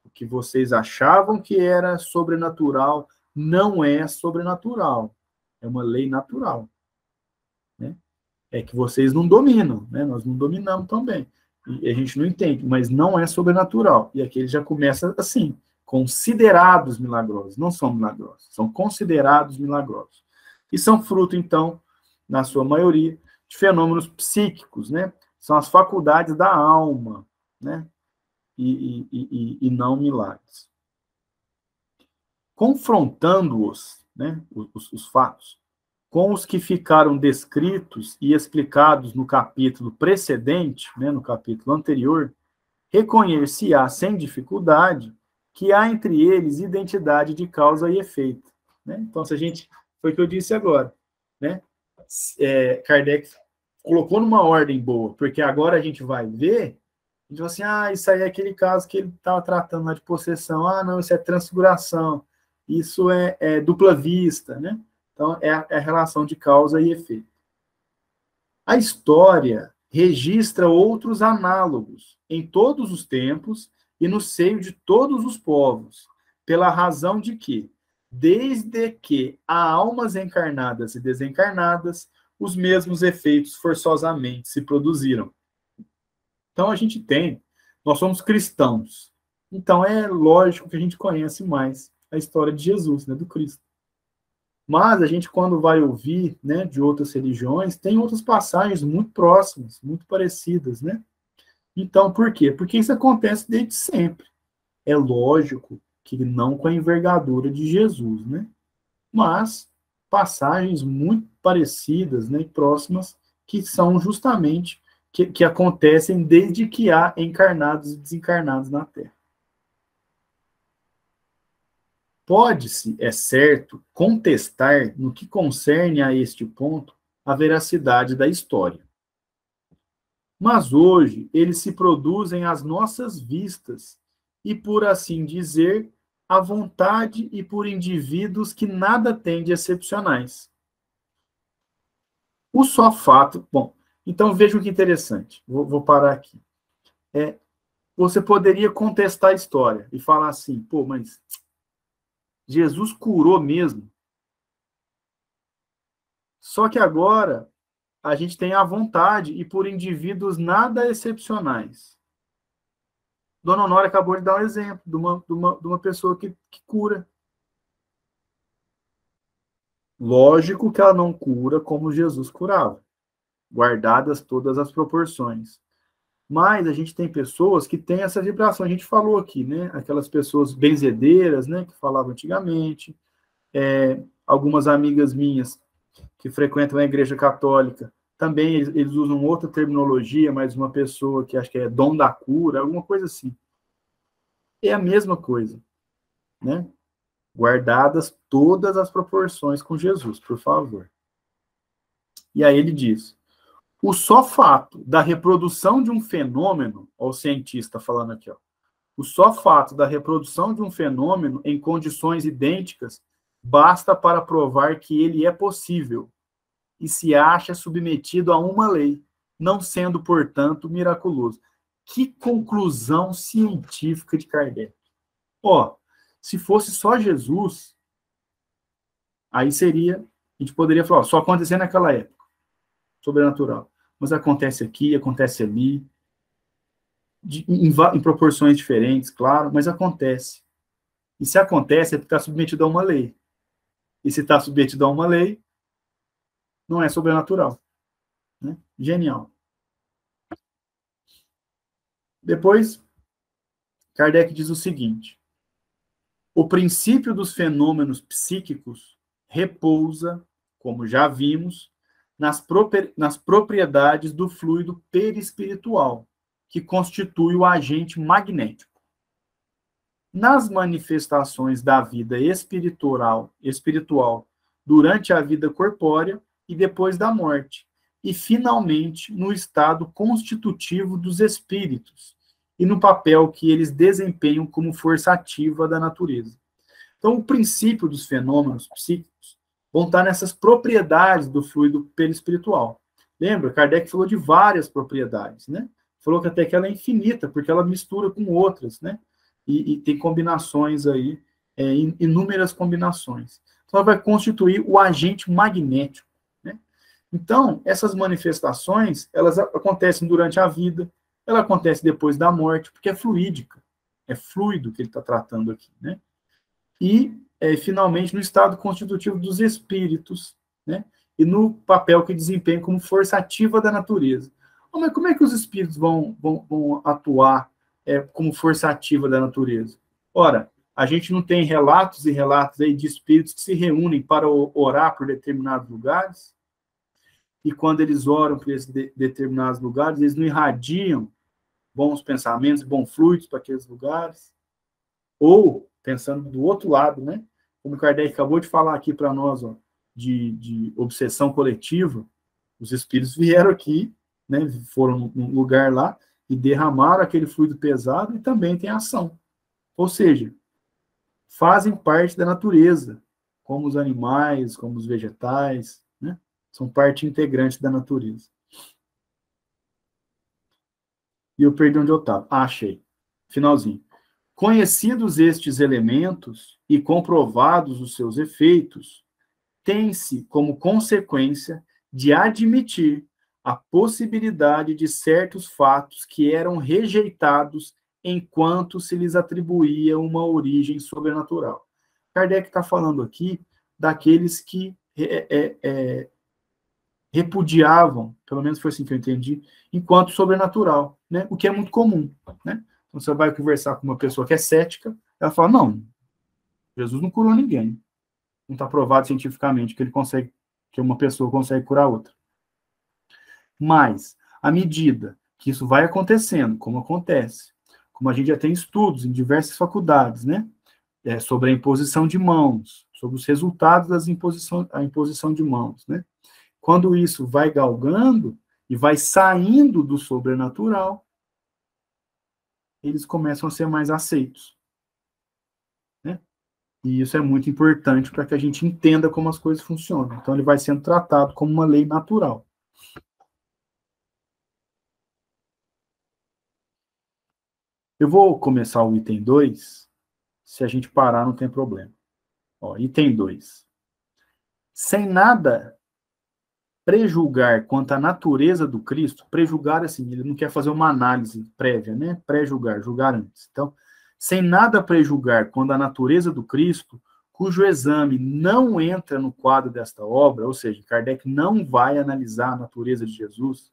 A: O que vocês achavam que era sobrenatural não é sobrenatural. É uma lei natural. Né? É que vocês não dominam, né? Nós não dominamos também. E a gente não entende, mas não é sobrenatural. E aqui ele já começa assim, considerados milagrosos. Não são milagrosos, são considerados milagrosos. E são fruto, então, na sua maioria, de fenômenos psíquicos, né? São as faculdades da alma, né? E não milagres. Confrontando-os, né, os fatos, com os que ficaram descritos e explicados no capítulo precedente, né, no capítulo anterior, reconhecer-se-á sem dificuldade que há entre eles identidade de causa e efeito. Né? Então, se a gente... Foi o que eu disse agora. Né? Kardec colocou numa ordem boa, porque agora a gente vai ver, a gente vai assim, isso aí é aquele caso que ele estava tratando lá de possessão, não, isso é transfiguração, isso é dupla vista, né? Então, é a relação de causa e efeito. A história registra outros análogos em todos os tempos e no seio de todos os povos, pela razão de que, desde que há almas encarnadas e desencarnadas, os mesmos efeitos forçosamente se produziram. Então, nós somos cristãos. Então, é lógico que a gente conhece mais a história de Jesus, né, do Cristo. Mas a gente, quando vai ouvir, né, de outras religiões, tem outras passagens muito próximas, muito parecidas, né? Então, por quê? Porque isso acontece desde sempre. É lógico que não com a envergadura de Jesus, né? Mas passagens muito parecidas, né, próximas, que são justamente que acontecem desde que há encarnados e desencarnados na Terra. Pode-se, é certo, contestar, no que concerne a este ponto, a veracidade da história. Mas hoje, eles se produzem às nossas vistas e, por assim dizer, à vontade e por indivíduos que nada têm de excepcionais. O só fato... Bom, então vejam que interessante. Vou parar aqui. Você poderia contestar a história e falar assim, pô, mas Jesus curou mesmo. Só que agora a gente tem a vontade e por indivíduos nada excepcionais. Dona Honória acabou de dar um exemplo de uma pessoa que cura. Lógico que ela não cura como Jesus curava, guardadas todas as proporções. Mas a gente tem pessoas que têm essa vibração. A gente falou aqui, né? Aquelas pessoas benzedeiras, né? Que falavam antigamente. Algumas amigas minhas que frequentam a igreja católica, também eles usam outra terminologia, mas uma pessoa que acho que é dom da cura, alguma coisa assim. É a mesma coisa, né? Guardadas todas as proporções com Jesus, por favor. E aí ele diz, o só fato da reprodução de um fenômeno, ó, o cientista falando aqui, ó, o só fato da reprodução de um fenômeno em condições idênticas basta para provar que ele é possível e se acha submetido a uma lei, não sendo, portanto, miraculoso. Que conclusão científica de Kardec. Ó, se fosse só Jesus, aí seria, a gente poderia falar, ó, só acontecia naquela época, sobrenatural. Mas acontece aqui, acontece ali, em proporções diferentes, claro, mas acontece. E se acontece, é porque está submetido a uma lei. E se está submetido a uma lei, não é sobrenatural. Né? Genial. Depois, Kardec diz o seguinte, o princípio dos fenômenos psíquicos repousa, como já vimos, nas propriedades do fluido perispiritual, que constitui o agente magnético. Nas manifestações da vida espiritual durante a vida corpórea e depois da morte, e, finalmente, no estado constitutivo dos espíritos e no papel que eles desempenham como força ativa da natureza. Então, o princípio dos fenômenos psíquicos vão estar nessas propriedades do fluido perispiritual. Lembra? Kardec falou de várias propriedades, né? Falou que até que ela é infinita, porque ela mistura com outras, né? E tem combinações aí, inúmeras combinações. Então, ela vai constituir o agente magnético. Né? Então, essas manifestações, elas acontecem durante a vida, ela acontece depois da morte, porque é fluídica, é fluido que ele está tratando aqui. Né? E, finalmente, no estado constitutivo dos espíritos, né? E no papel que desempenham como força ativa da natureza. Mas como é que os espíritos vão atuar como força ativa da natureza? Ora, a gente não tem relatos e relatos aí de espíritos que se reúnem para orar por determinados lugares, e quando eles oram por esses determinados lugares, eles não irradiam bons pensamentos, bons fluidos para aqueles lugares. Ou, pensando do outro lado, né? Como o Kardec acabou de falar aqui para nós, ó, de obsessão coletiva, os espíritos vieram aqui, né? Foram num lugar lá e derramaram aquele fluido pesado e também tem ação. Ou seja, fazem parte da natureza, como os animais, como os vegetais, né? São parte integrante da natureza. E eu perdi onde eu estava. Ah, achei. Finalzinho. Conhecidos estes elementos e comprovados os seus efeitos, tem-se como consequência de admitir a possibilidade de certos fatos que eram rejeitados enquanto se lhes atribuía uma origem sobrenatural. Kardec está falando aqui daqueles que repudiavam, pelo menos foi assim que eu entendi, enquanto sobrenatural, né? O que é muito comum, né? Então, você vai conversar com uma pessoa que é cética, ela fala, não, Jesus não curou ninguém. Não está provado cientificamente que uma pessoa consegue curar outra. Mas, à medida que isso vai acontecendo, como acontece, como a gente já tem estudos em diversas faculdades, né? Sobre a imposição de mãos, sobre os resultados da imposição de mãos, né? Quando isso vai galgando e vai saindo do sobrenatural, eles começam a ser mais aceitos, né? E isso é muito importante para que a gente entenda como as coisas funcionam. Então, ele vai sendo tratado como uma lei natural. Eu vou começar o item 2. Se a gente parar, não tem problema. Ó, item 2. Sem nada prejulgar quanto à natureza do Cristo, prejulgar, assim, ele não quer fazer uma análise prévia, né? Prejulgar, julgar antes. Então, sem nada prejulgar quanto à natureza do Cristo, cujo exame não entra no quadro desta obra, ou seja, Kardec não vai analisar a natureza de Jesus,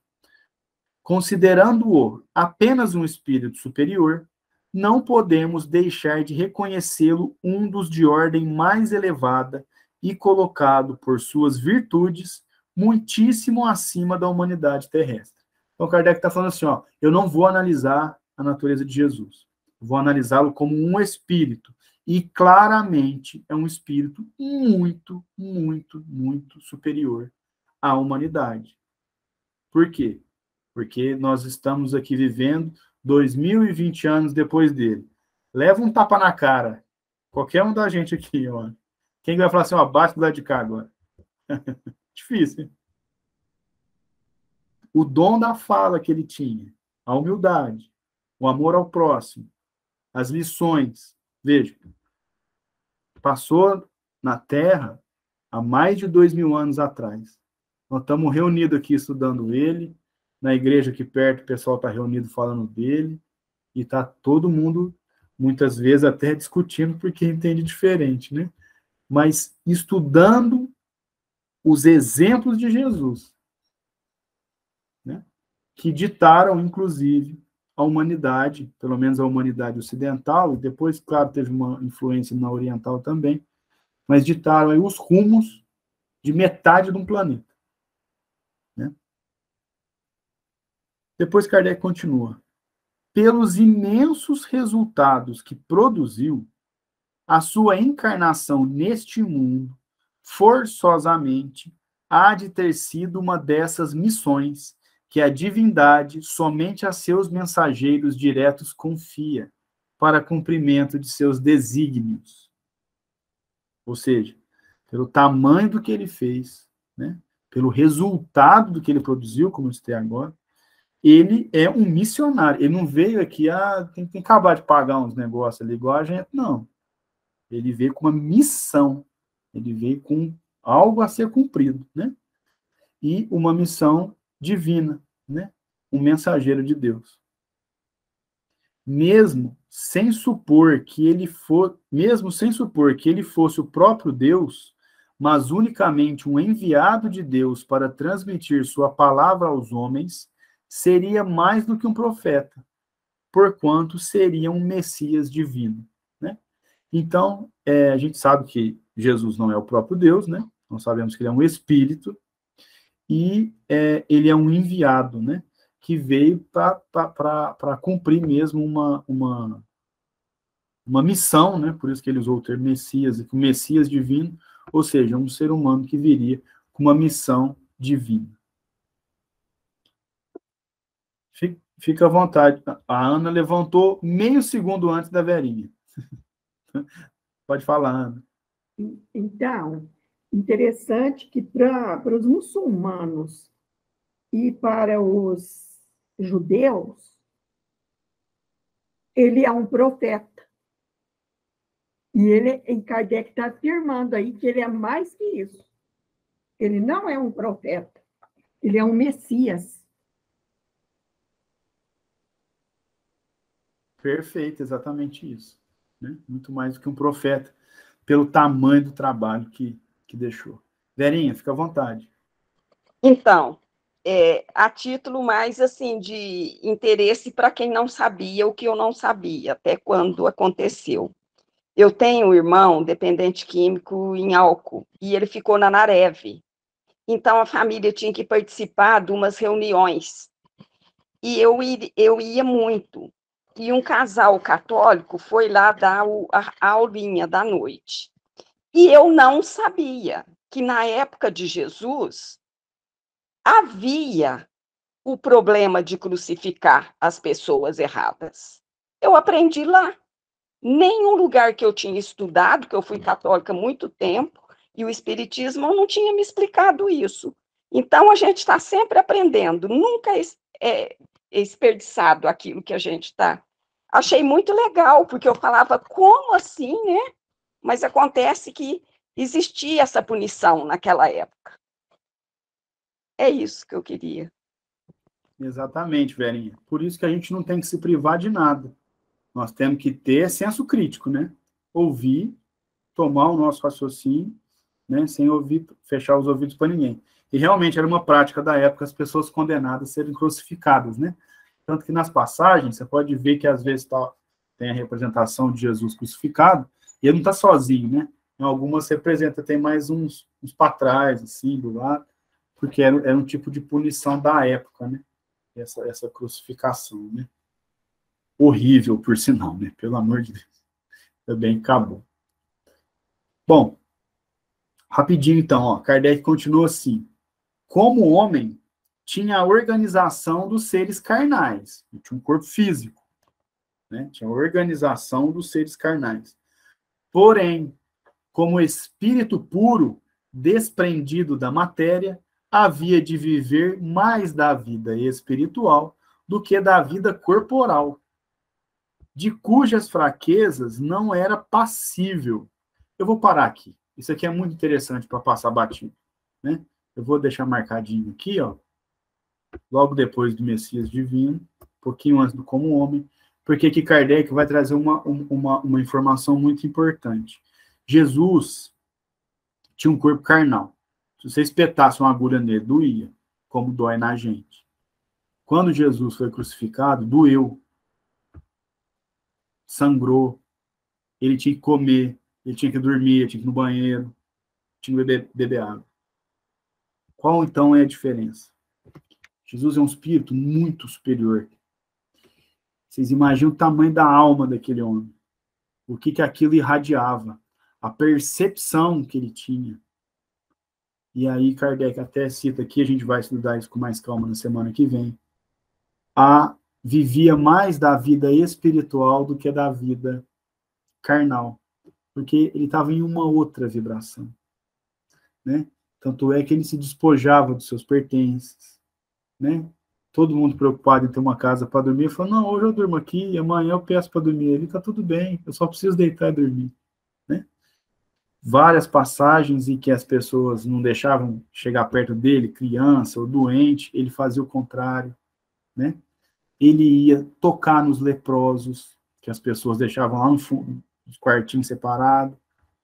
A: considerando-o apenas um espírito superior, não podemos deixar de reconhecê-lo um dos de ordem mais elevada e colocado por suas virtudes muitíssimo acima da humanidade terrestre. Então, Kardec está falando assim, ó, eu não vou analisar a natureza de Jesus, vou analisá-lo como um espírito, e claramente é um espírito muito, muito, muito superior à humanidade. Por quê? Porque nós estamos aqui vivendo 2020 anos depois dele. Leva um tapa na cara, qualquer um da gente aqui, ó. Quem vai falar assim, ó, bate do lado de cá agora? Difícil, hein? O dom da fala que ele tinha, a humildade, o amor ao próximo, as lições. Veja, passou na Terra há mais de 2000 anos atrás. Nós estamos reunidos aqui estudando ele, na igreja aqui perto o pessoal está reunido falando dele, e está todo mundo, muitas vezes, até discutindo porque entende diferente, né? Mas estudando os exemplos de Jesus, né? Que ditaram, inclusive, a humanidade, pelo menos a humanidade ocidental, e depois, claro, teve uma influência na oriental também, mas ditaram aí os rumos de metade de um planeta. Né? Depois Kardec continua. Pelos imensos resultados que produziu, a sua encarnação neste mundo, forçosamente, há de ter sido uma dessas missões que a divindade somente a seus mensageiros diretos confia para cumprimento de seus desígnios. Ou seja, pelo tamanho do que ele fez, né? Pelo resultado do que ele produziu, como eu citei agora, ele é um missionário. Ele não veio aqui, tem que acabar de pagar uns negócios ali, igual a gente, não. Ele veio com uma missão, ele veio com algo a ser cumprido, né? E uma missão divina, né? Um mensageiro de Deus. Mesmo sem supor que ele fosse o próprio Deus, mas unicamente um enviado de Deus para transmitir sua palavra aos homens, seria mais do que um profeta, porquanto seria um Messias divino, né? Então, a gente sabe que Jesus não é o próprio Deus, né? Nós sabemos que ele é um espírito e ele é um enviado, né? Que veio para cumprir mesmo uma missão, né? Por isso que ele usou o termo Messias, o Messias divino, ou seja, um ser humano que viria com uma missão divina. Fica à vontade. A Ana levantou meio segundo antes da Verinha. Pode falar, Ana.
C: Então, interessante que para os muçulmanos e para os judeus, ele é um profeta. E Kardec está afirmando aí que ele é mais que isso. Ele não é um profeta, ele é um Messias.
A: Perfeito, exatamente isso. Né? Muito mais do que um profeta, pelo tamanho do trabalho que deixou. Verinha, fica à vontade.
E: Então, a título mais assim de interesse para quem não sabia o que eu não sabia, até quando aconteceu. Eu tenho um irmão dependente químico em álcool, e ele ficou na Nareve. Então, a família tinha que participar de umas reuniões, e eu ia muito. E um casal católico foi lá dar a aulinha da noite. E eu não sabia que, na época de Jesus, havia o problema de crucificar as pessoas erradas. Eu aprendi lá. Nenhum lugar que eu tinha estudado, que eu fui católica há muito tempo, e o Espiritismo não tinha me explicado isso. Então, a gente está sempre aprendendo, nunca é desperdiçado aquilo que a gente está. Achei muito legal, porque eu falava, como assim, né? Mas acontece que existia essa punição naquela época. É isso que eu queria.
A: Exatamente, Verinha. Por isso que a gente não tem que se privar de nada. Nós temos que ter senso crítico, né? Ouvir, tomar o nosso raciocínio, né? Sem ouvir, fechar os ouvidos para ninguém. E realmente era uma prática da época as pessoas condenadas serem crucificadas, né? Tanto que nas passagens, você pode ver que às vezes tem a representação de Jesus crucificado, e ele não está sozinho, né? Em algumas representa, tem mais uns para trás, assim, do lado, porque era um tipo de punição da época, né? Essa crucificação, né? Horrível, por sinal, né? Pelo amor de Deus. Também acabou. Bom, rapidinho então, ó. Kardec continua assim. Como homem, tinha a organização dos seres carnais. Tinha um corpo físico, né? Tinha a organização dos seres carnais. Porém, como espírito puro, desprendido da matéria, havia de viver mais da vida espiritual do que da vida corporal, de cujas fraquezas não era passível. Eu vou parar aqui. Isso aqui é muito interessante para passar batido, né? Eu vou deixar marcadinho aqui, ó, logo depois do Messias Divino, um pouquinho antes do Como Homem, porque aqui Kardec vai trazer uma informação muito importante. Jesus tinha um corpo carnal. Se você espetasse uma agulha nele, doía, como dói na gente. Quando Jesus foi crucificado, doeu, sangrou, ele tinha que comer, ele tinha que dormir, ele tinha que ir no banheiro, tinha que beber água. Qual, então, é a diferença? Jesus é um espírito muito superior. Vocês imaginam o tamanho da alma daquele homem. O que aquilo irradiava. A percepção que ele tinha. E aí Kardec até cita aqui, a gente vai estudar isso com mais calma na semana que vem, vivia mais da vida espiritual do que da vida carnal, porque ele estava em uma outra vibração, né? Tanto é que ele se despojava dos seus pertences, né? Todo mundo preocupado em ter uma casa para dormir, falou, não, hoje eu durmo aqui, amanhã eu peço para dormir ali, tá tudo bem, eu só preciso deitar e dormir, né? Várias passagens em que as pessoas não deixavam chegar perto dele, criança ou doente, ele fazia o contrário, né? Ele ia tocar nos leprosos, que as pessoas deixavam lá no fundo, nos quartinhos separados,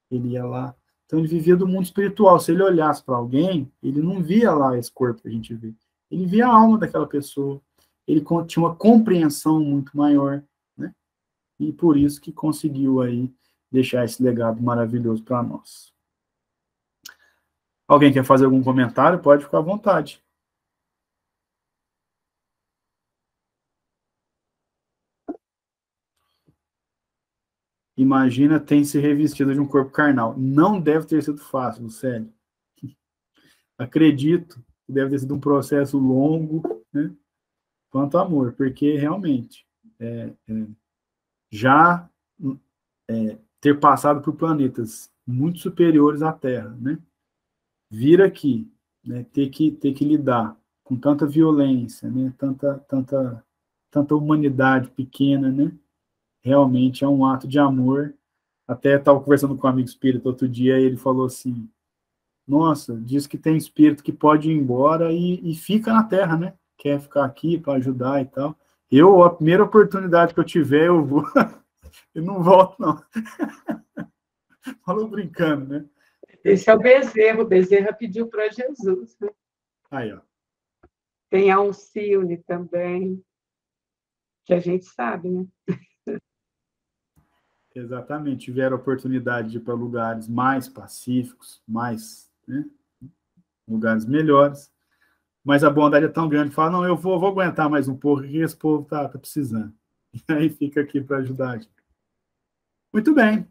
A: ele ia lá. Então, ele vivia do mundo espiritual. Se ele olhasse para alguém, ele não via lá esse corpo que a gente vê. Ele via a alma daquela pessoa. Ele tinha uma compreensão muito maior, né? E por isso que conseguiu aí deixar esse legado maravilhoso para nós. Alguém quer fazer algum comentário? Pode ficar à vontade. imagina tem se revestido de um corpo carnal. Não deve ter sido fácil, Lucélio. Acredito que deve ter sido um processo longo, né? Quanto amor, porque realmente já ter passado por planetas muito superiores à Terra, né? Vir aqui, né? Ter que lidar com tanta violência, né? Tanta humanidade pequena, né? Realmente é um ato de amor. Até estava conversando com um amigo espírita outro dia, e ele falou assim: nossa, diz que tem espírito que pode ir embora e fica na Terra, né? Quer ficar aqui para ajudar e tal. A primeira oportunidade que eu tiver, eu vou. Eu não volto, não. Falou brincando, né?
B: Esse é o Bezerra. O Bezerra pediu para Jesus, né?
A: Aí, ó.
B: Tem a Alcione também, que a gente sabe, né?
A: Exatamente. Tiveram a oportunidade de ir para lugares mais pacíficos, mais, né? Lugares melhores. Mas a bondade é tão grande, fala, não, eu vou aguentar mais um pouco, que esse povo tá precisando. E aí fica aqui para ajudar a gente. Muito bem.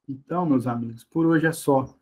A: Então, meus amigos, por hoje é só.